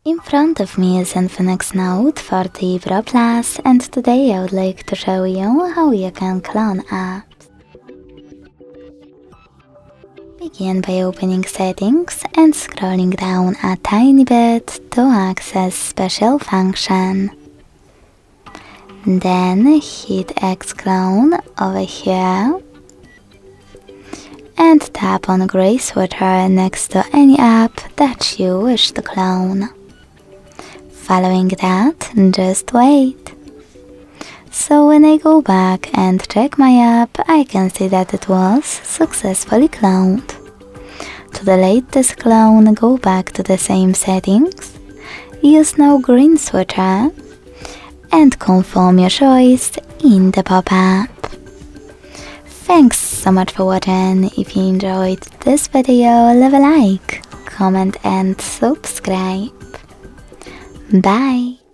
In front of me is Infinix Note 40 Pro Plus, and today I would like to show you how you can clone apps. Begin by opening Settings and scrolling down a tiny bit to access Special Function. Then hit Xclone over here and tap on gray switcher next to any app that you wish to clone. Following that, just wait. So when I go back and check my app, I can see that it was successfully cloned. To delete this clone, go back to the same settings, use now green switcher, and confirm your choice in the pop-up. Thanks so much for watching. If you enjoyed this video, leave a like, comment and subscribe. Bye!